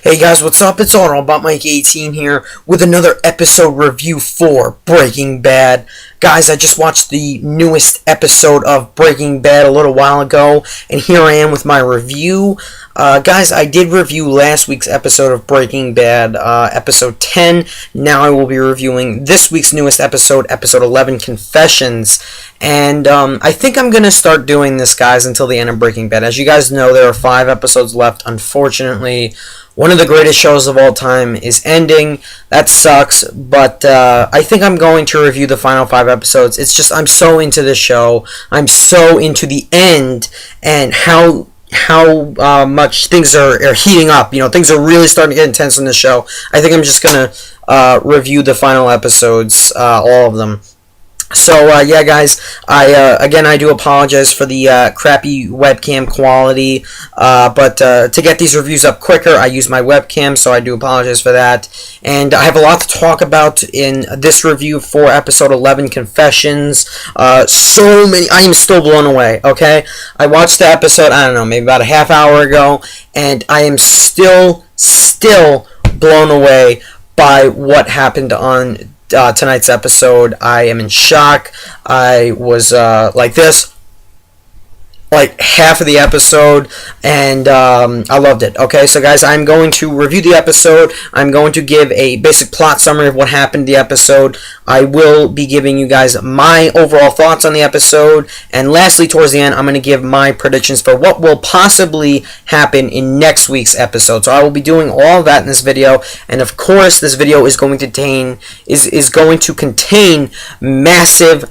Hey guys, what's up? It's all about Mike 18 here with another episode review for Breaking Bad. Guys, I just watched the newest episode of Breaking Bad a little while ago, and here I am with my review. Guys, I did review last week's episode of Breaking Bad, episode 10. Now I will be reviewing this week's newest episode, episode 11, Confessions. And I think I'm going to start doing this, guys, until the end of Breaking Bad. As you guys know, there are 5 episodes left. Unfortunately, one of the greatest shows of all time is ending. That sucks, but I think I'm going to review the final 5 episodes. It's just, I'm so into this show. I'm so into the end and how much things are heating up. You know, things are really starting to get intense on this show. I think I'm just going to review the final episodes, all of them. So, yeah, guys, I do apologize for the crappy webcam quality, but to get these reviews up quicker, I use my webcam, so I do apologize for that. And I have a lot to talk about in this review for episode 11, Confessions. So many, I am still blown away, okay? I watched the episode, I don't know, maybe about a half hour ago, and I am still blown away by what happened on tonight's episode. I am in shock. I was like this like half of the episode, and I loved it. Okay, so guys, I'm going to review the episode. I'm going to give a basic plot summary of what happened in the episode. I will be giving you guys my overall thoughts on the episode, and lastly, towards the end, I'm going to give my predictions for what will possibly happen in next week's episode. So I will be doing all of that in this video, and of course, this video is going to contain massive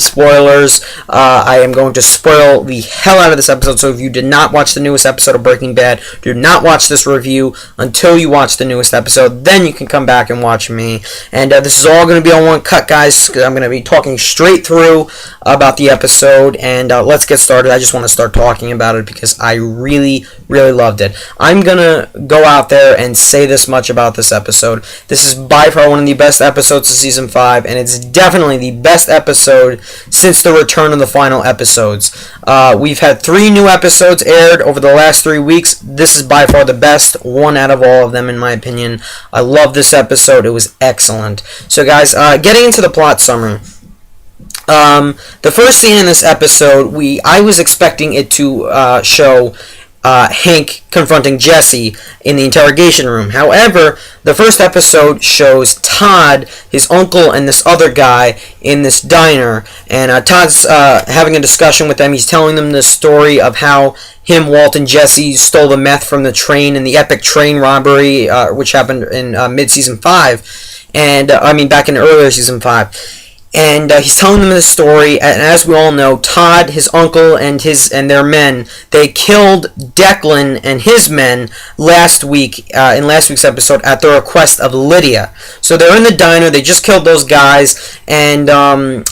spoilers. I am going to spoil the hell out of this episode, so if you did not watch the newest episode of Breaking Bad, do not watch this review until you watch the newest episode. Then you can come back and watch me. And this is all going to be on one cut, guys, because I'm going to be talking straight through about the episode. And let's get started. I just want to start talking about it because I really loved it. I'm going to go out there and say this much about this episode. This is by far one of the best episodes of Season 5, and it's definitely the best episode since the return of the final episodes. We've had 3 new episodes aired over the last 3 weeks. This is by far the best one out of all of them, in my opinion. I love this episode. It was excellent. So, guys, getting into the plot summary. The first scene in this episode, I was expecting it to show Hank confronting Jesse in the interrogation room. However, the first episode shows Todd, his uncle, and this other guy in this diner. And Todd's having a discussion with them. He's telling them the story of how him, Walt, and Jesse stole the meth from the train in the epic train robbery, which happened in mid-season 5. And, back in earlier season 5. And he's telling them this story, and as we all know, Todd, his uncle, and their men, they killed Declan and his men last week, in last week's episode, at the request of Lydia. So they're in the diner, they just killed those guys, and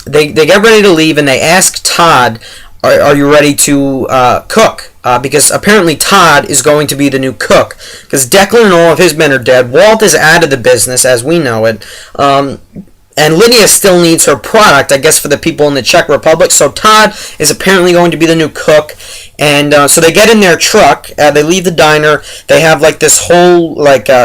they get ready to leave, and they ask Todd, are you ready to cook? Because apparently Todd is going to be the new cook, because Declan and all of his men are dead. Walt is out of the business, as we know it. And Lydia still needs her product, I guess, for the people in the Czech Republic. So Todd is apparently going to be the new cook. And so they get in their truck. They leave the diner. They have like this whole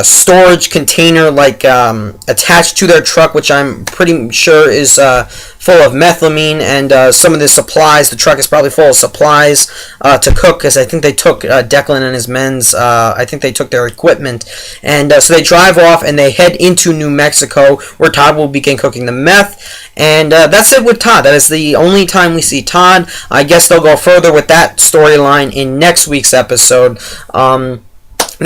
storage container attached to their truck, which I'm pretty sure is full of methylamine and some of the supplies. The truck is probably full of supplies to cook, because I think they took Declan and his men's. I think they took their equipment. And so they drive off and they head into New Mexico, where Todd will begin cooking the meth. And that's it with Todd. That is the only time we see Todd. I guess they'll go further with that storyline in next week's episode. Now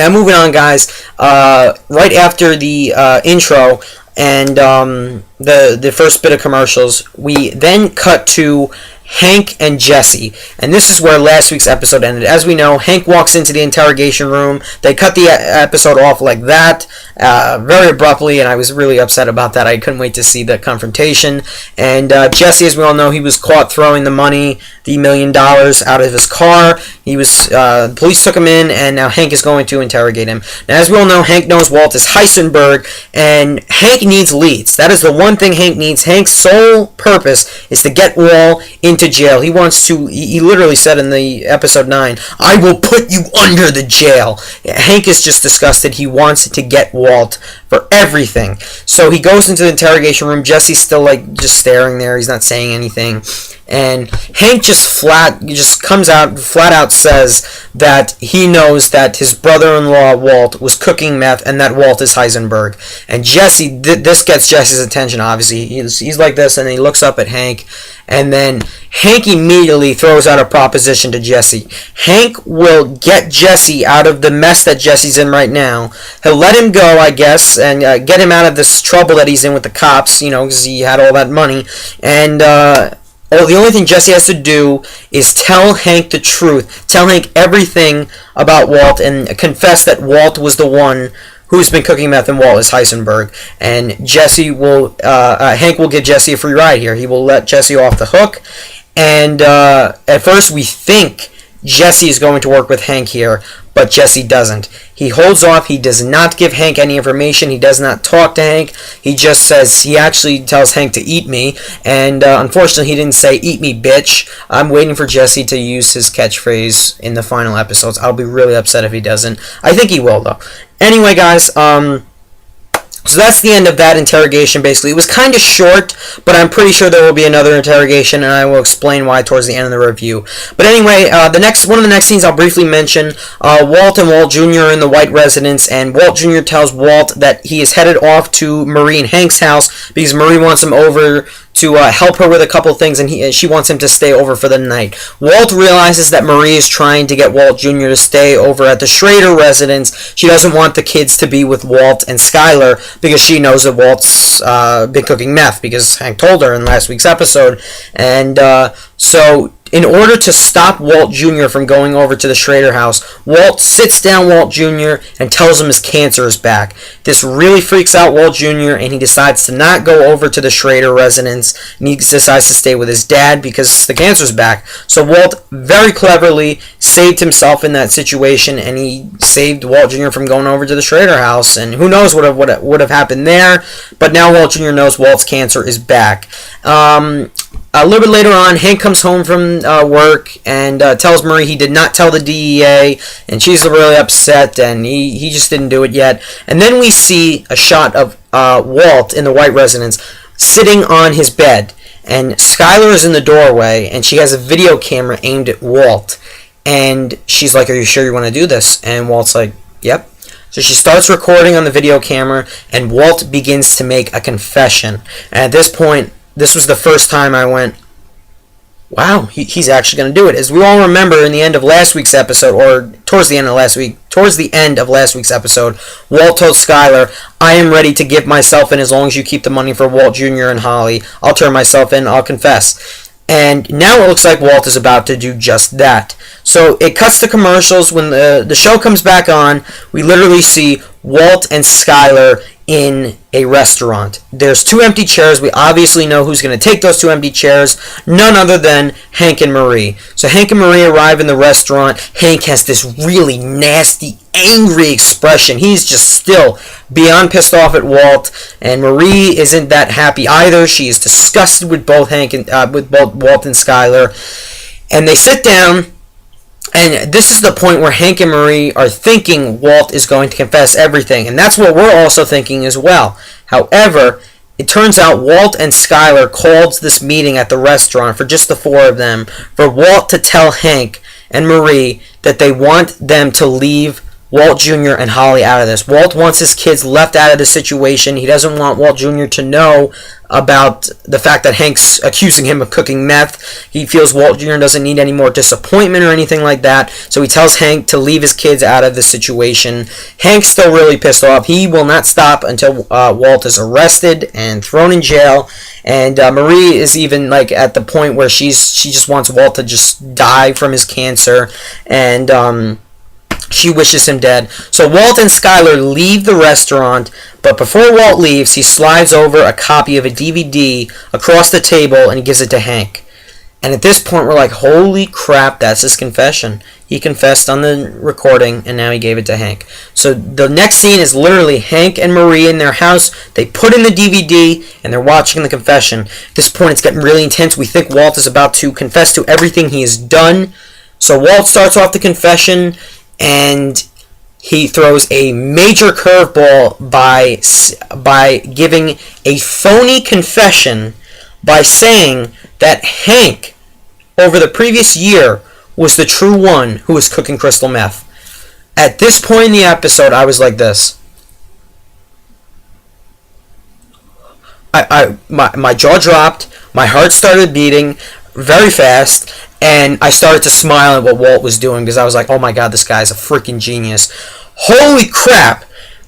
moving on, guys. Right after the intro and the first bit of commercials, we then cut to Hank and Jesse, and this is where last week's episode ended. As we know, Hank walks into the interrogation room. They cut the episode off like that, very abruptly, and I was really upset about that. I couldn't wait to see the confrontation. And Jesse, as we all know, he was caught throwing the money, the $1 million, out of his car. He was, the police took him in, and now Hank is going to interrogate him. Now, as we all know, Hank knows Walt is Heisenberg, and Hank needs leads. That is the one thing Hank needs. Hank's sole purpose is to get Walt into into jail. He wants to, he literally said in the episode 9, I will put you under the jail. Hank is just disgusted. He wants to get Walt for everything. So he goes into the interrogation room. Jesse's still just staring there. He's not saying anything. And Hank just comes out, flat out says that he knows that his brother-in-law, Walt, was cooking meth and that Walt is Heisenberg. And Jesse, this gets Jesse's attention, obviously. He's like this, and he looks up at Hank. And then Hank immediately throws out a proposition to Jesse. Hank will get Jesse out of the mess that Jesse's in right now. He'll let him go, I guess, and get him out of this trouble that he's in with the cops, because he had all that money. And the only thing Jesse has to do is tell Hank the truth. Tell Hank everything about Walt and confess that Walt was the one who's been cooking meth and Walt is Heisenberg. And Hank will give Jesse a free ride here. He will let Jesse off the hook. And at first we think Jesse is going to work with Hank here, but Jesse doesn't. He holds off. He does not give Hank any information. He does not talk to Hank. He just says, he actually tells Hank to eat me. And unfortunately, he didn't say, eat me, bitch. I'm waiting for Jesse to use his catchphrase in the final episodes. I'll be really upset if he doesn't. I think he will, though. Anyway, guys, so that's the end of that interrogation, basically. It was kind of short, but I'm pretty sure there will be another interrogation, and I will explain why towards the end of the review. But anyway, one of the next scenes I'll briefly mention, Walt and Walt Jr. are in the White residence, and Walt Jr. tells Walt that he is headed off to Marie and Hank's house because Marie wants him over to help her with a couple things, and she wants him to stay over for the night. Walt realizes that Marie is trying to get Walt Jr. to stay over at the Schrader residence. She doesn't want the kids to be with Walt and Skylar because she knows that Walt's been cooking meth because Hank told her in last week's episode. And so in order to stop Walt Jr. from going over to the Schrader house, Walt sits down Walt Jr. and tells him his cancer is back. This really freaks out Walt Jr. and he decides to not go over to the Schrader residence, and he decides to stay with his dad because the cancer's back. So Walt very cleverly saved himself in that situation, and he saved Walt Jr. from going over to the Schrader house, and who knows what would have happened there, but now Walt Jr. knows Walt's cancer is back. A little bit later on, Hank comes home from work and tells Marie he did not tell the DEA, and she's really upset, and he just didn't do it yet. And then we see a shot of Walt in the White residence sitting on his bed, and Skylar is in the doorway, and she has a video camera aimed at Walt, and she's like, are you sure you want to do this? And Walt's like, yep. So she starts recording on the video camera, and Walt begins to make a confession. And at this point, this was the first time I went, wow, he's actually going to do it. As we all remember in the end of last week's episode, or towards the end of last week's episode, Walt told Skylar, I am ready to give myself in as long as you keep the money for Walt Jr. and Holly. I'll turn myself in, I'll confess. And now it looks like Walt is about to do just that. So it cuts to commercials. When the show comes back on, we literally see Walt and Skylar in a restaurant. There's 2 empty chairs. We obviously know who's going to take those 2 empty chairs. None other than Hank and Marie. So Hank and Marie arrive in the restaurant. Hank has this really nasty, angry expression. He's just still beyond pissed off at Walt. And Marie isn't that happy either. She is disgusted with both Walt and Skylar. And they sit down. And this is the point where Hank and Marie are thinking Walt is going to confess everything. And that's what we're also thinking as well. However, it turns out Walt and Skylar called this meeting at the restaurant for just the 4 of them, for Walt to tell Hank and Marie that they want them to leave Walt Jr. and Holly out of this. Walt wants his kids left out of the situation. He doesn't want Walt Jr. to know about the fact that Hank's accusing him of cooking meth. He feels Walt Jr. doesn't need any more disappointment or anything like that. So he tells Hank to leave his kids out of the situation. Hank's still really pissed off. He will not stop until Walt is arrested and thrown in jail. And Marie is even at the point where she just wants Walt to just die from his cancer. And she wishes him dead. So Walt and Skylar leave the restaurant, but before Walt leaves, he slides over a copy of a DVD across the table and he gives it to Hank. And at this point, we're like, holy crap, that's his confession. He confessed on the recording, and now he gave it to Hank. So the next scene is literally Hank and Marie in their house. They put in the DVD, and they're watching the confession. At this point, it's getting really intense. We think Walt is about to confess to everything he has done. So Walt starts off the confession, and he throws a major curveball by giving a phony confession by saying that Hank, over the previous year, was the true one who was cooking crystal meth. At this point in the episode, I was like this. My jaw dropped, my heart started beating very fast, and I started to smile at what Walt was doing because I was like, oh my god, this guy's a freaking genius. Holy crap!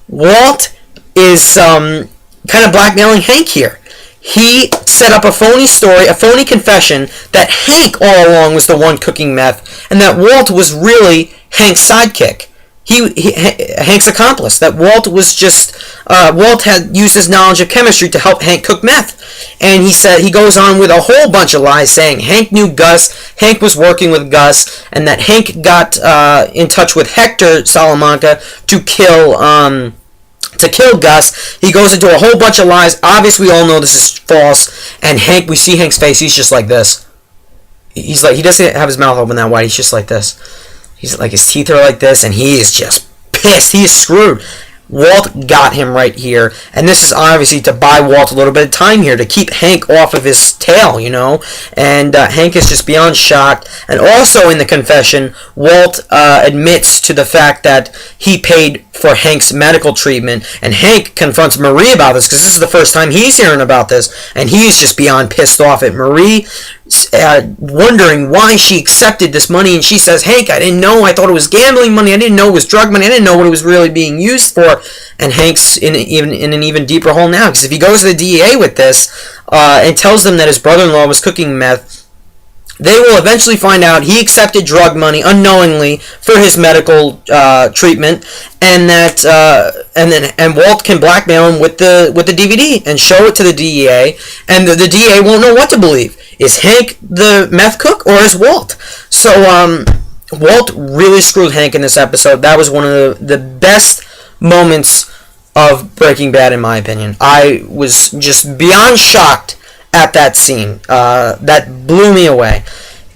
Walt is kind of blackmailing Hank here. He set up a phony story, a phony confession that Hank all along was the one cooking meth, and that Walt was really Hank's sidekick. Hank's accomplice. That Walt was just Walt had used his knowledge of chemistry to help Hank cook meth, and he goes on with a whole bunch of lies saying Hank knew Gus, Hank was working with Gus, and that Hank got in touch with Hector Salamanca to kill Gus. He goes into a whole bunch of lies. Obviously, we all know this is false. And Hank, we see Hank's face. He's just like this. He's like, he doesn't have his mouth open that wide. He's just like this. He's like, his teeth are like this, and he is just pissed. He is screwed. Walt got him right here, and this is obviously to buy Walt a little bit of time here to keep Hank off of his tail, you know. And Hank is just beyond shocked. And also in the confession, Walt admits to the fact that he paid for Hank's medical treatment, and Hank confronts Marie about this because this is the first time he's hearing about this, and he's just beyond pissed off at Marie, wondering why she accepted this money. And she says, Hank, I didn't know. I thought it was gambling money. I didn't know it was drug money. I didn't know what it was really being used for. And Hank's in an even deeper hole now, because if he goes to the DEA with this and tells them that his brother-in-law was cooking meth, they will eventually find out he accepted drug money unknowingly for his medical treatment, and that and Walt can blackmail him with the DVD and show it to the DEA, and the DEA won't know what to believe. Is Hank the meth cook, or is Walt? So Walt really screwed Hank in this episode. That was one of the best moments of Breaking Bad, in my opinion. I was just beyond shocked at that scene. That blew me away.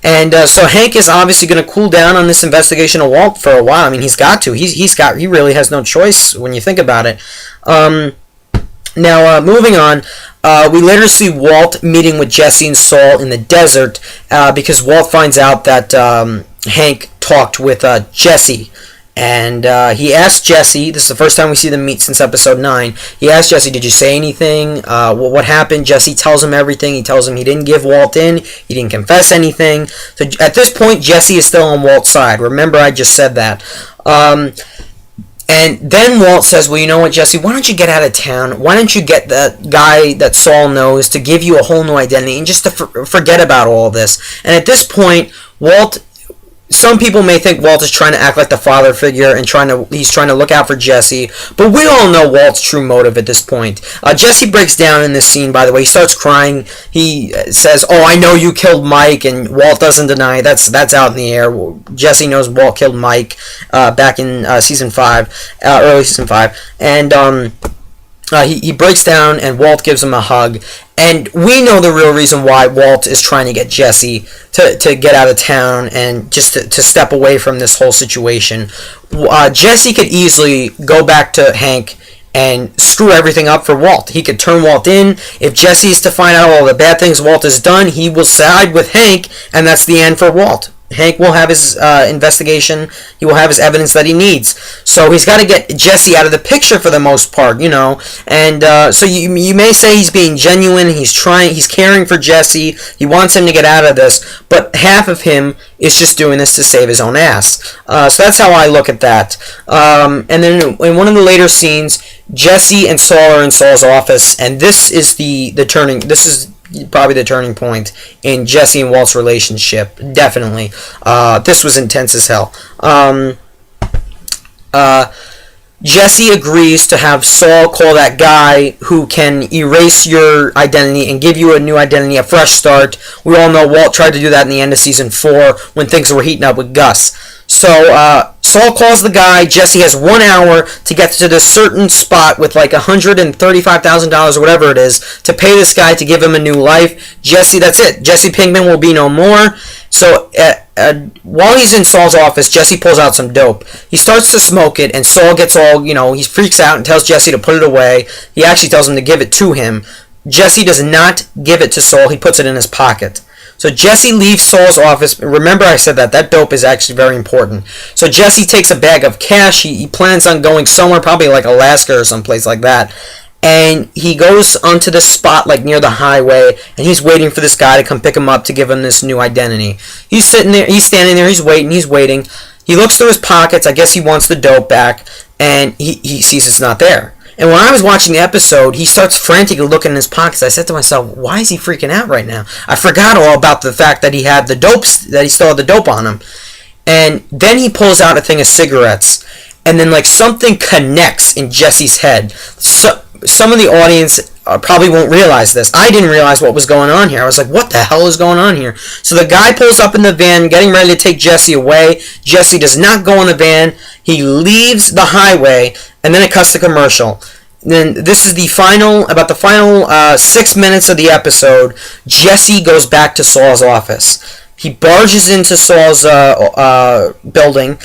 And so Hank is obviously going to cool down on this investigation of Walt for a while. I mean, he's got to. He really has no choice when you think about it. Now, moving on, we later see Walt meeting with Jesse and Saul in the desert because Walt finds out that Hank talked with Jesse. And he asked Jesse, this is the first time we see them meet since episode 9, he asked Jesse, did you say anything? What happened? Jesse tells him everything. He tells him he didn't give Walt in. He didn't confess anything. So at this point, Jesse is still on Walt's side. Remember, I just said that. And then Walt says, well, you know what, Jesse, why don't you get out of town? Why don't you get that guy that Saul knows to give you a whole new identity and just to forget about all this? And at this point, some people may think Walt is trying to act like the father figure and he's trying to look out for Jesse, but we all know Walt's true motive at this point. Jesse breaks down in this scene, by the way. He starts crying. He says, oh, I know you killed Mike, and Walt doesn't deny it. That's out in the air. Jesse knows Walt killed Mike back in season 5, early season 5, and he breaks down, and Walt gives him a hug. And we know the real reason why Walt is trying to get Jesse to get out of town and just to step away from this whole situation. Jesse could easily go back to Hank and screw everything up for Walt. He could turn Walt in. If Jesse is to find out all the bad things Walt has done, he will side with Hank, and that's the end for Walt. Hank will have his investigation. He will have his evidence that he needs. So he's got to get Jesse out of the picture for the most part, you know. And so you may say he's being genuine. He's caring for Jesse. He wants him to get out of this. But half of him is just doing this to save his own ass. So that's how I look at that. And then in one of the later scenes, Jesse and Saul are in Saul's office, and this is This is probably the turning point in Jesse and Walt's relationship. Definitely. This was intense as hell. Jesse agrees to have Saul call that guy who can erase your identity and give you a new identity, a fresh start. We all know Walt tried to do that in the end of season 4 when things were heating up with Gus. So Saul calls the guy. Jesse has 1 hour to get to this certain spot with like $135,000 or whatever it is to pay this guy to give him a new life. Jesse, that's it. Jesse Pinkman will be no more. So while he's in Saul's office, Jesse pulls out some dope. He starts to smoke it, and Saul gets all, he freaks out and tells Jesse to put it away. He actually tells him to give it to him. Jesse does not give it to Saul. He puts it in his pocket. So Jesse leaves Saul's office. Remember I said that dope is actually very important. So Jesse takes a bag of cash. He plans on going somewhere, probably like Alaska or someplace like that. And he goes onto this spot like near the highway, and he's waiting for this guy to come pick him up to give him this new identity. He's sitting there, he's standing there, he's waiting. He looks through his pockets. I guess he wants the dope back, and he sees it's not there. And when I was watching the episode, he starts frantically looking in his pockets. I said to myself, why is he freaking out right now? I forgot all about the fact that he had the dope, that he still had the dope on him. And then he pulls out a thing of cigarettes, and then like something connects in Jesse's head. So some of the audience probably won't realize this. I didn't realize what was going on here. I was like, what the hell is going on here? So the guy pulls up in the van, getting ready to take Jesse away. Jesse does not go in the van. He leaves the highway, and then it cuts to commercial. Then this is the final 6 minutes of the episode. Jesse goes back to Saul's office. He barges into Saul's building,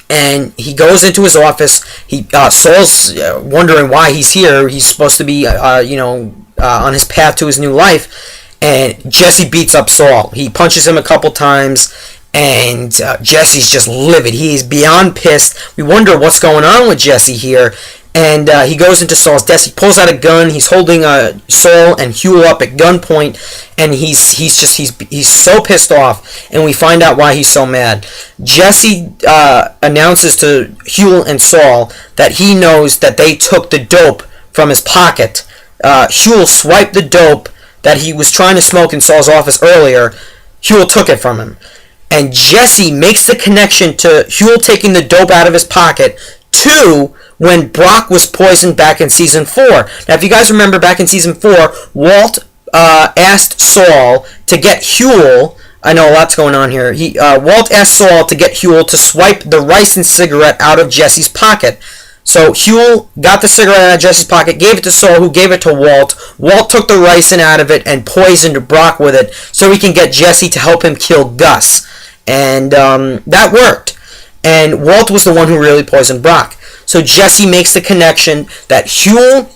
and he goes into his office. Saul's wondering why he's here. He's supposed to be, on his path to his new life. And Jesse beats up Saul. He punches him a couple times, and Jesse's just livid. He's beyond pissed. We wonder what's going on with Jesse here. And he goes into Saul's desk. He pulls out a gun. He's holding Saul and Huel up at gunpoint, and he's so pissed off. And we find out why he's so mad. Jesse announces to Huel and Saul that he knows that they took the dope from his pocket. Huel swiped the dope that he was trying to smoke in Saul's office earlier. Huel took it from him, and Jesse makes the connection to Huel taking the dope out of his pocket to when Brock was poisoned back in season 4. Now, if you guys remember back in season 4, Walt asked Saul to get Huel. I know a lot's going on here. Walt asked Saul to get Huel to swipe the rice and cigarette out of Jesse's pocket. So Huel got the cigarette out of Jesse's pocket, gave it to Saul, who gave it to Walt. Walt took the ricin out of it and poisoned Brock with it so he can get Jesse to help him kill Gus. And that worked. And Walt was the one who really poisoned Brock. So Jesse makes the connection that Huel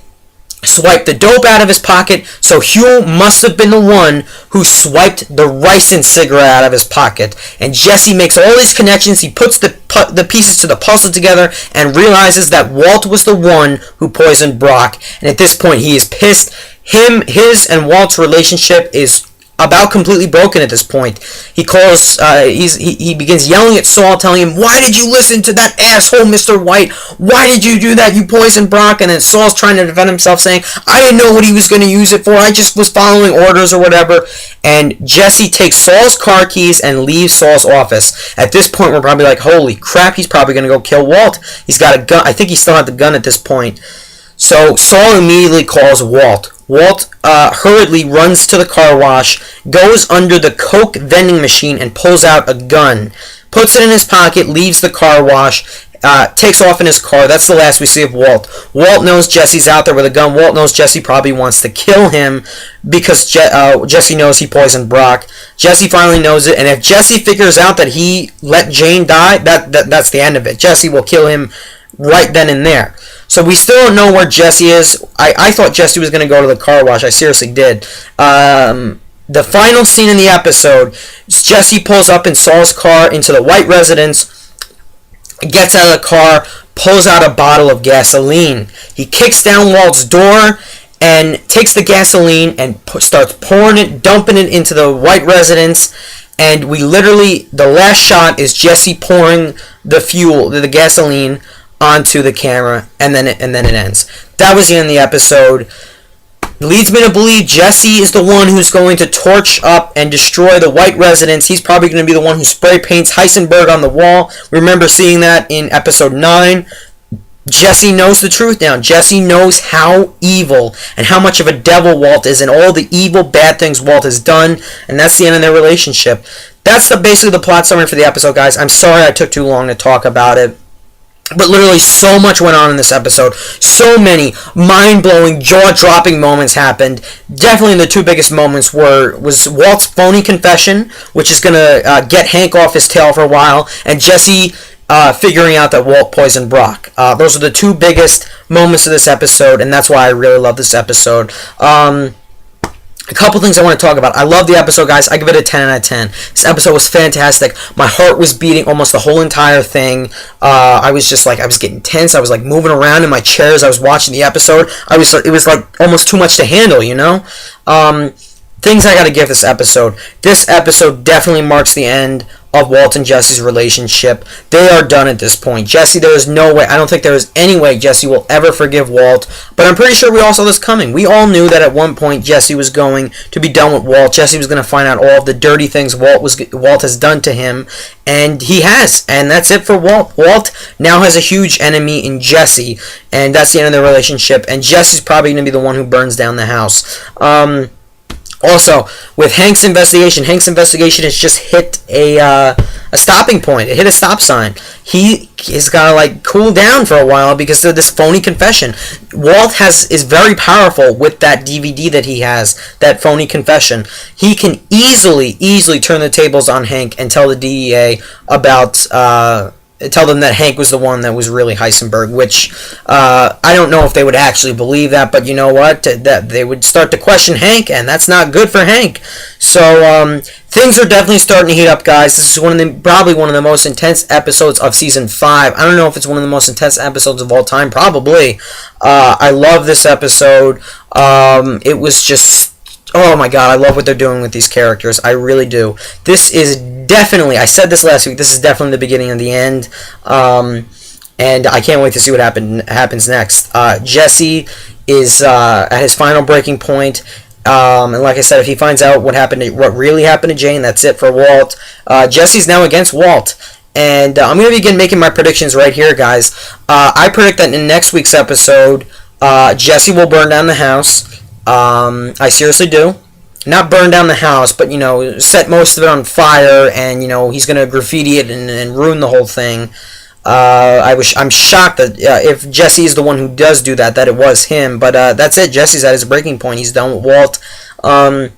swiped the dope out of his pocket, so Huel must have been the one who swiped the ricin cigarette out of his pocket. And Jesse makes all these connections. He puts the pieces to the puzzle together and realizes that Walt was the one who poisoned Brock. And at this point, he is pissed. His and Walt's relationship is about completely broken at this point. He begins yelling at Saul, telling him, why did you listen to that asshole Mr. White? Why did you do that? You poisoned Brock. And then Saul's trying to defend himself, saying, I didn't know what he was going to use it for. I just was following orders or whatever. And Jesse takes Saul's car keys and leaves Saul's office. At this point, we're probably like, holy crap, he's probably going to go kill Walt. He's got a gun. I think he still had the gun at this point. So Saul immediately calls Walt. Walt hurriedly runs to the car wash, goes under the Coke vending machine and pulls out a gun. Puts it in his pocket, leaves the car wash, takes off in his car. That's the last we see of Walt. Walt knows Jesse's out there with a gun. Walt knows Jesse probably wants to kill him because Jesse knows he poisoned Brock. Jesse finally knows it, and if Jesse figures out that he let Jane die, that's the end of it. Jesse will kill him right then and there. So we still don't know where Jesse is. I thought Jesse was going to go to the car wash. I seriously did. The final scene in the episode is Jesse pulls up in Saul's car into the White residence, gets out of the car, pulls out a bottle of gasoline. He kicks down Walt's door and takes the gasoline and starts pouring it, dumping it into the White residence. And the last shot is Jesse pouring the gasoline onto the camera, and then it ends. That was the end of the episode. leads me to believe Jesse is the one who's going to torch up and destroy the white residence. He's probably going to be the one who spray paints Heisenberg on the wall. Remember seeing that in episode 9. Jesse knows the truth now. Jesse knows how evil and how much of a devil Walt is and all the evil, bad things Walt has done, and that's the end of their relationship. That's basically the plot summary for the episode, guys. I'm sorry I took too long to talk about it. But literally so much went on in this episode. So many mind-blowing, jaw-dropping moments happened. Definitely the two biggest moments was Walt's phony confession, which is going to get Hank off his tail for a while, and Jesse figuring out that Walt poisoned Brock. Those are the two biggest moments of this episode, and that's why I really love this episode. A couple things I want to talk about. I love the episode, guys. I give it a 10 out of 10. This episode was fantastic. My heart was beating almost the whole entire thing. I was getting tense. I was like moving around in my chair as I was watching the episode. It was like almost too much to handle, you know? Things I gotta give this episode. This episode definitely marks the end of Walt and Jesse's relationship. They are done at this point. Jesse, there is no way, I don't think there is any way Jesse will ever forgive Walt, but I'm pretty sure we all saw this coming. We all knew that at one point Jesse was going to be done with Walt. Jesse was going to find out all of the dirty things Walt has done to him, and he has, and that's it for Walt. Walt now has a huge enemy in Jesse, and that's the end of their relationship, and Jesse's probably going to be the one who burns down the house. Also, with Hank's investigation has just hit a stopping point. It hit a stop sign. He is gotta cool down for a while because of this phony confession. Walt is very powerful with that DVD that he has, that phony confession. He can easily turn the tables on Hank and tell the DEA about tell them that Hank was the one that was really Heisenberg, which I don't know if they would actually believe that, but you know what? That they would start to question Hank, and that's not good for Hank. So things are definitely starting to heat up, guys. This is probably one of the most intense episodes of season 5. I don't know if it's one of the most intense episodes of all time. Probably. I love this episode. It was just, oh my god, I love what they're doing with these characters. I really do. This is definitely, I said this last week, this is definitely the beginning of the end. And I can't wait to see what happens next. Jesse is at his final breaking point. And like I said, if he finds out what really happened to Jane, that's it for Walt. Jesse's now against Walt. And I'm going to begin making my predictions right here, guys. I predict that in next week's episode, Jesse will burn down the house. I seriously do. Not burn down the house, but, set most of it on fire, and, he's going to graffiti it and ruin the whole thing. I'm shocked that if Jesse is the one who does do that it was him, but that's it. Jesse's at his breaking point. He's done with Walt. And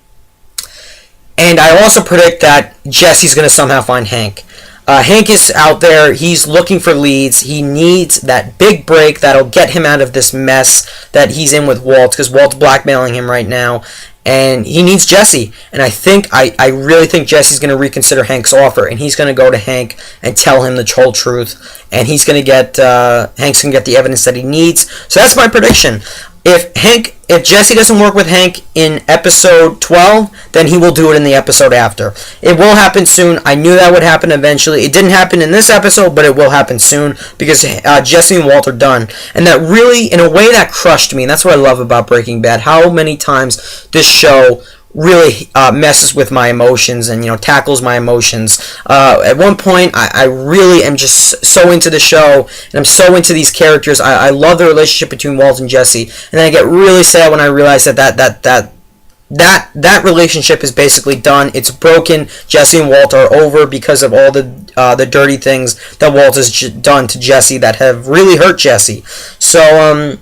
I also predict that Jesse's going to somehow find Hank. Hank is out there. He's looking for leads. He needs that big break that'll get him out of this mess that he's in with Walt, because Walt's blackmailing him right now. And he needs Jesse. And I really think Jesse's going to reconsider Hank's offer. And he's going to go to Hank and tell him the whole truth. And he's going to get, Hank's going to get the evidence that he needs. So that's my prediction. If Jesse doesn't work with Hank in episode 12, then he will do it in the episode after. It will happen soon. I knew that would happen eventually. It didn't happen in this episode, but it will happen soon because Jesse and Walt are done. And that really, in a way, that crushed me. And that's what I love about Breaking Bad. How many times this show really messes with my emotions and tackles my emotions. At one point, I really am just so into the show, and I'm so into these characters. I love the relationship between Walt and Jesse, and then I get really sad when I realize that relationship is basically done. It's broken. Jesse and Walt are over because of all the dirty things that Walt has done to Jesse that have really hurt Jesse. So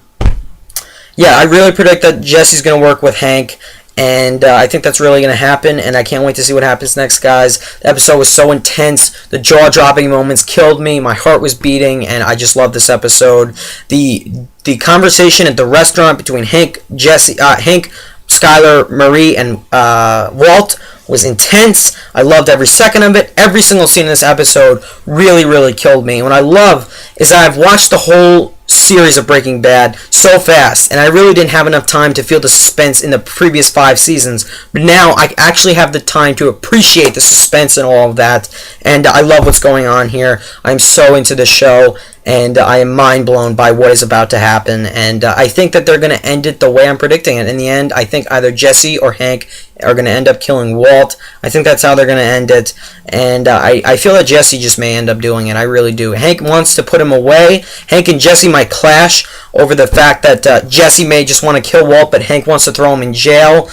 yeah, I really predict that Jesse's going to work with Hank. And I think that's really going to happen, and I can't wait to see what happens next, guys. The episode was so intense. The jaw-dropping moments killed me. My heart was beating, and I just love this episode. The conversation at the restaurant between Hank, Skyler, Marie, and Walt was intense. I loved every second of it. Every single scene in this episode really, really killed me. And what I love is that I've watched the whole series of Breaking Bad so fast, and I really didn't have enough time to feel the suspense in the previous 5 seasons, but now I actually have the time to appreciate the suspense and all of that, and I love what's going on here. I'm so into the show, and I am mind blown by what is about to happen. And I think that they're going to end it the way I'm predicting it. In the end, I think either Jesse or Hank are going to end up killing Walt. I think that's how they're going to end it. And I feel that Jesse just may end up doing it. I really do. Hank wants to put him away. Hank and Jesse might clash over the fact that Jesse may just want to kill Walt, but Hank wants to throw him in jail.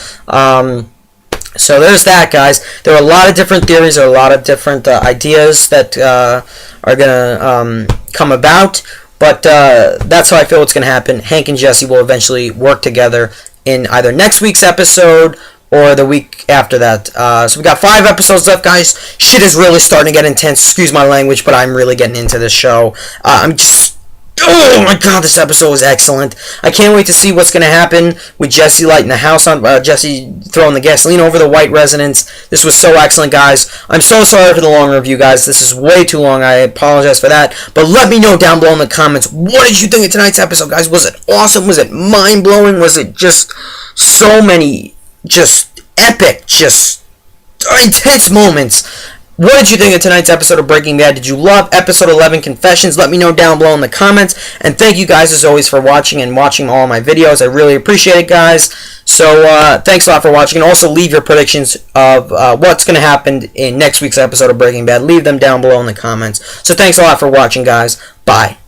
So there's that, guys. There are a lot of different theories, there are a lot of different ideas that are going to come about, but that's how I feel it's going to happen. Hank and Jesse will eventually work together in either next week's episode or the week after that. So we got 5 episodes left, guys. Shit is really starting to get intense. Excuse my language, but I'm really getting into this show. Oh my god, this episode was excellent. I can't wait to see what's going to happen with Jesse lighting the house on, Jesse throwing the gasoline over the white residence. This was so excellent, guys. I'm so sorry for the long review, guys. This is way too long. I apologize for that. But let me know down below in the comments, what did you think of tonight's episode, guys? Was it awesome? Was it mind-blowing? Was it just so many, just epic, just intense moments? What did you think of tonight's episode of Breaking Bad? Did you love episode 11, Confessions? Let me know down below in the comments. And thank you guys, as always, for watching and watching all my videos. I really appreciate it, guys. So, thanks a lot for watching. And also, leave your predictions of what's going to happen in next week's episode of Breaking Bad. Leave them down below in the comments. So, thanks a lot for watching, guys. Bye.